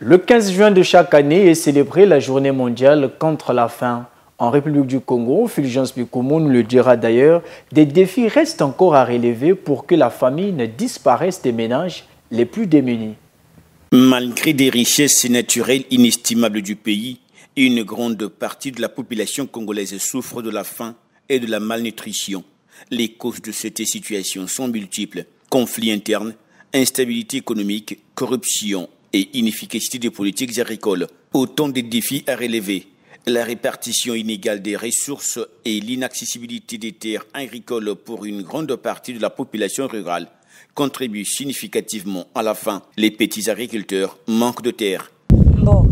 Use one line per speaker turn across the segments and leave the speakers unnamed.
Le 15 juin de chaque année est célébrée la journée mondiale contre la faim. En République du Congo, Fulgence Bikoumou nous le dira d'ailleurs, des défis restent encore à relever pour que la famine ne disparaisse des ménages les plus démunis.
Malgré des richesses naturelles inestimables du pays, une grande partie de la population congolaise souffre de la faim et de la malnutrition. Les causes de cette situation sont multiples. Conflits internes, instabilité économique, corruption et inefficacité des politiques agricoles. Autant de défis à relever. La répartition inégale des ressources et l'inaccessibilité des terres agricoles pour une grande partie de la population rurale contribuent significativement à la faim. Les petits agriculteurs manquent de terre.
Bon,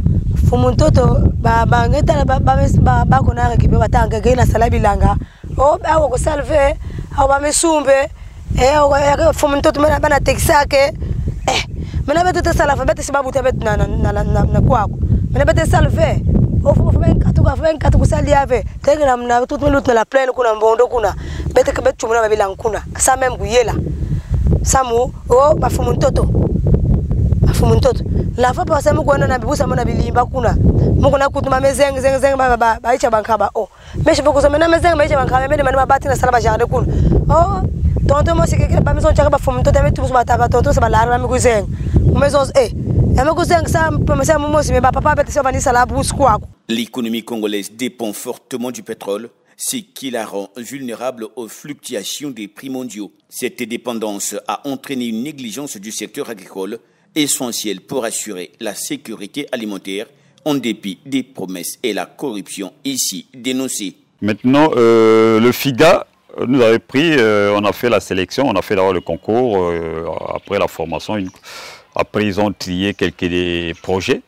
la fois passée nous avons na bibusa mona bilimba kuna mungu na kutuma mezeng zeng zeng ba icha bankaba oh mais je peux que ça mena mezeng ba icha bankaba mais mena bati na sala ba jardin kuna oh tonto mo sikeke ba maison chaka ba fumunto ta metu ba ta ba tonto sa ba la na mi kuzeng maison ya mi kuzeng sa pemesa mo si me ba papa beti sa ba ni sala bus kwa.
L'économie congolaise dépend fortement du pétrole, ce qui la rend vulnérable aux fluctuations des prix mondiaux. Cette dépendance a entraîné une négligence du secteur agricole essentiel pour assurer la sécurité alimentaire en dépit des promesses et la corruption ici dénoncée.
Maintenant, le FIGA nous avait pris, on a fait la sélection, on a fait d'abord le concours, après la formation, après ils ont trié quelques projets.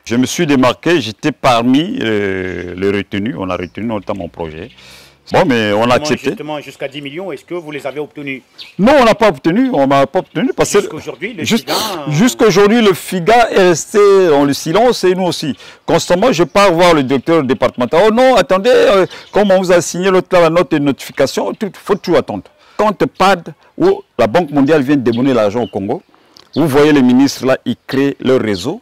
Je me suis démarqué, j'étais parmi les retenus, on a retenu notamment mon projet. Bon, mais on a accepté.
Justement, jusqu'à 10 millions, est-ce que vous les avez obtenus?
Non, on n'a pas obtenu, parce que jusqu'aujourd'hui, le FIGA est resté dans le silence et nous aussi. Constamment, je pars voir le directeur départemental. Oh non, attendez, comme on vous a signé l'autre la note de notification, il faut tout attendre. Quand PAD ou la Banque mondiale vient de démoner l'argent au Congo, vous voyez les ministres là, ils créent leur réseau,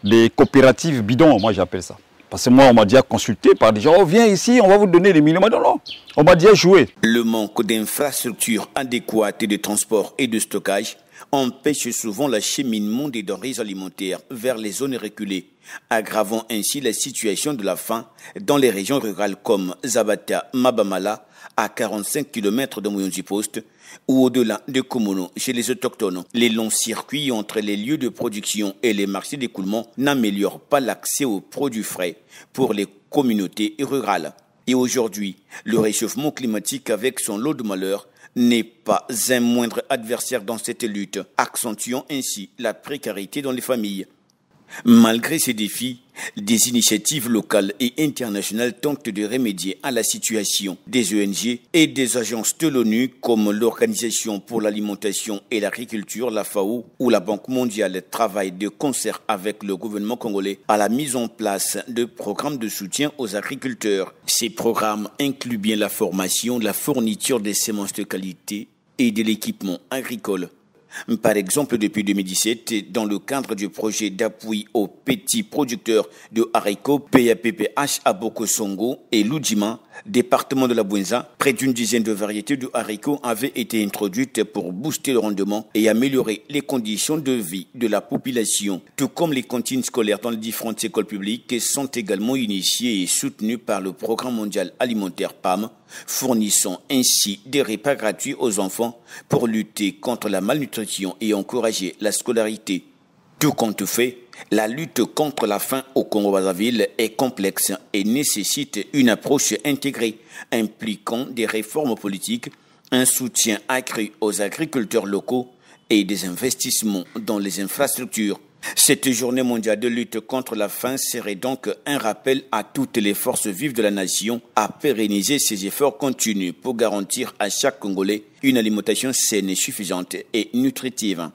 des coopératives bidons, moi j'appelle ça. Parce que moi, on m'a déjà consulté par des gens, oh viens ici, on va vous donner des millions. Non, non, on m'a déjà joué.
Le manque d'infrastructures adéquates de transport et de stockage empêche souvent l'acheminement des denrées alimentaires vers les zones reculées, aggravant ainsi la situation de la faim dans les régions rurales comme Zabata, Mabamala, à 45 km de Mouyonzi Post, ou au-delà de Komono, chez les autochtones. Les longs circuits entre les lieux de production et les marchés d'écoulement n'améliorent pas l'accès aux produits frais pour les communautés rurales. Et aujourd'hui, le réchauffement climatique avec son lot de malheurs n'est pas un moindre adversaire dans cette lutte, accentuant ainsi la précarité dans les familles. Malgré ces défis, des initiatives locales et internationales tentent de remédier à la situation. Des ONG et des agences de l'ONU comme l'Organisation pour l'alimentation et l'agriculture, la FAO, ou la Banque mondiale travaillent de concert avec le gouvernement congolais à la mise en place de programmes de soutien aux agriculteurs. Ces programmes incluent bien la formation, la fourniture des semences de qualité et de l'équipement agricole. Par exemple, depuis 2017, dans le cadre du projet d'appui aux petits producteurs de haricots PAPPH à Bokosongo et Lujima, département de la Bouenza, près d'une dizaine de variétés de haricots avaient été introduites pour booster le rendement et améliorer les conditions de vie de la population. Tout comme les cantines scolaires dans les différentes écoles publiques sont également initiées et soutenues par le Programme mondial alimentaire PAM, fournissant ainsi des repas gratuits aux enfants pour lutter contre la malnutrition et encourager la scolarité. Tout compte fait, la lutte contre la faim au Congo-Brazzaville est complexe et nécessite une approche intégrée, impliquant des réformes politiques, un soutien accru aux agriculteurs locaux et des investissements dans les infrastructures. Cette journée mondiale de lutte contre la faim serait donc un rappel à toutes les forces vives de la nation à pérenniser ces efforts continus pour garantir à chaque Congolais une alimentation saine et suffisante et nutritive.